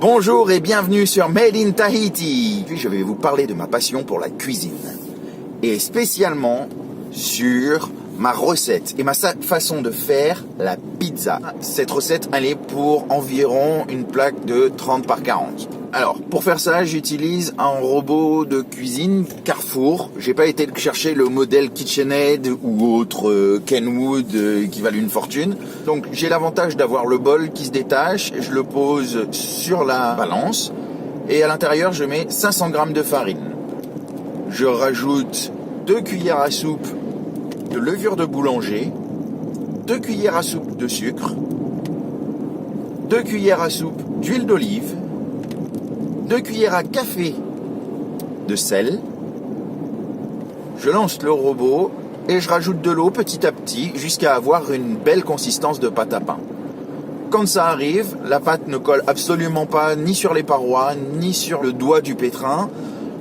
Bonjour et bienvenue sur Made in Tahiti. Puis je vais vous parler de ma passion pour la cuisine. Et spécialement sur ma recette et ma façon de faire la pizza. Cette recette, elle est pour environ une plaque de 30 par 40. Alors, pour faire ça, j'utilise un robot de cuisine Carrefour. J'ai pas été chercher le modèle KitchenAid ou autre Kenwood qui valent une fortune. Donc, j'ai l'avantage d'avoir le bol qui se détache. Je le pose sur la balance. Et à l'intérieur, je mets 500 g de farine. Je rajoute 2 cuillères à soupe de levure de boulanger, 2 cuillères à soupe de sucre, 2 cuillères à soupe d'huile d'olive, 2 cuillères à café de sel. Je lance le robot et je rajoute de l'eau petit à petit jusqu'à avoir une belle consistance de pâte à pain. Quand ça arrive, la pâte ne colle absolument pas ni sur les parois ni sur le doigt du pétrin.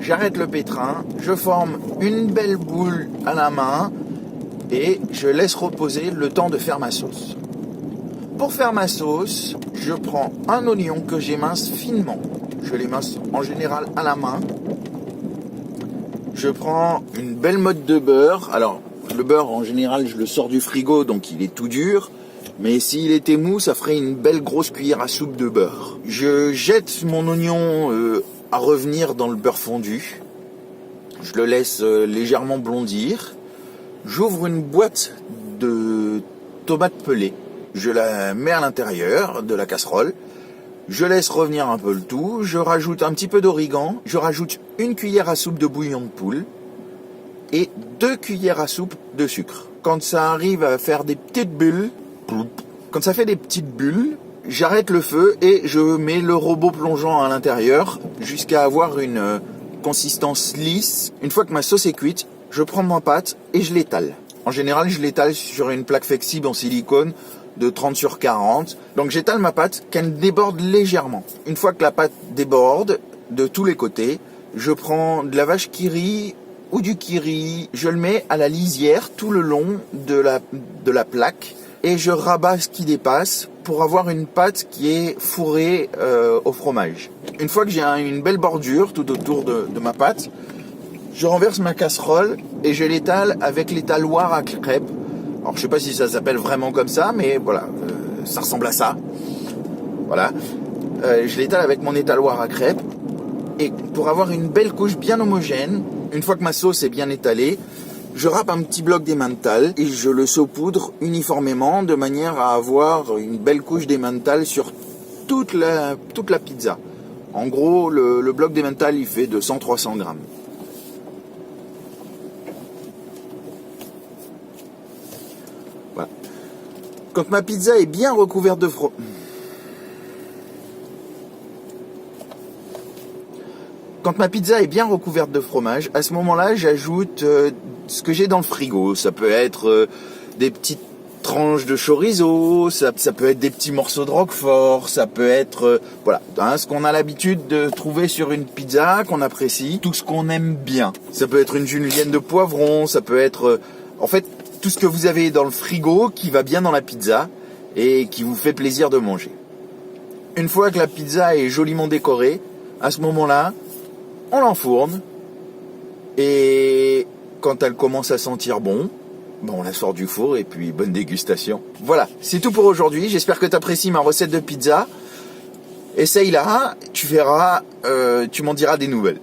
J'arrête le pétrin, je forme une belle boule à la main et je laisse reposer le temps de faire ma sauce. Pour faire ma sauce, je prends un oignon que j'émince finement. Je l'émince en général à la main. Je prends une belle motte de beurre. Alors, le beurre, en général, je le sors du frigo, donc il est tout dur. Mais s'il était mou, ça ferait une belle grosse cuillère à soupe de beurre. Je jette mon oignon à revenir dans le beurre fondu. Je le laisse légèrement blondir. J'ouvre une boîte de tomates pelées. Je la mets à l'intérieur de la casserole. Je laisse revenir un peu le tout. Je rajoute un petit peu d'origan. Je rajoute une cuillère à soupe de bouillon de poule et 2 cuillères à soupe de sucre. Quand ça arrive à faire des petites bulles, j'arrête le feu et je mets le robot plongeant à l'intérieur jusqu'à avoir une consistance lisse. Une fois que ma sauce est cuite, je prends ma pâte et je l'étale. En général, je l'étale sur une plaque flexible en silicone de 30 sur 40. Donc j'étale ma pâte, qu'elle déborde légèrement. Une fois que la pâte déborde de tous les côtés, je prends de la vache qui rit ou du kiri, je le mets à la lisière tout le long de la plaque et je rabats ce qui dépasse pour avoir une pâte qui est fourrée au fromage. Une fois que j'ai une belle bordure tout autour de ma pâte, je renverse ma casserole et je l'étale avec l'étaloir à crêpes. Alors je sais pas si ça s'appelle vraiment comme ça, mais voilà, ça ressemble à ça. Voilà, je l'étale avec mon étaloir à crêpes et pour avoir une belle couche bien homogène, une fois que ma sauce est bien étalée, je râpe un petit bloc d'emmental et je le saupoudre uniformément de manière à avoir une belle couche d'emmental sur toute la pizza. En gros, le bloc d'emmental il fait de 100-300 grammes. Voilà. Quand ma pizza est bien recouverte de fromage, à ce moment-là, j'ajoute ce que j'ai dans le frigo. Ça peut être des petites tranches de chorizo, ça peut être des petits morceaux de roquefort, ça peut être ce qu'on a l'habitude de trouver sur une pizza, qu'on apprécie, tout ce qu'on aime bien. Ça peut être une julienne de poivron, ça peut être en fait tout ce que vous avez dans le frigo qui va bien dans la pizza et qui vous fait plaisir de manger. Une fois que la pizza est joliment décorée, à ce moment-là, on l'enfourne et quand elle commence à sentir bon, on la sort du four et puis bonne dégustation. Voilà, c'est tout pour aujourd'hui. J'espère que tu apprécies ma recette de pizza. Essaye-la, tu verras, tu m'en diras des nouvelles.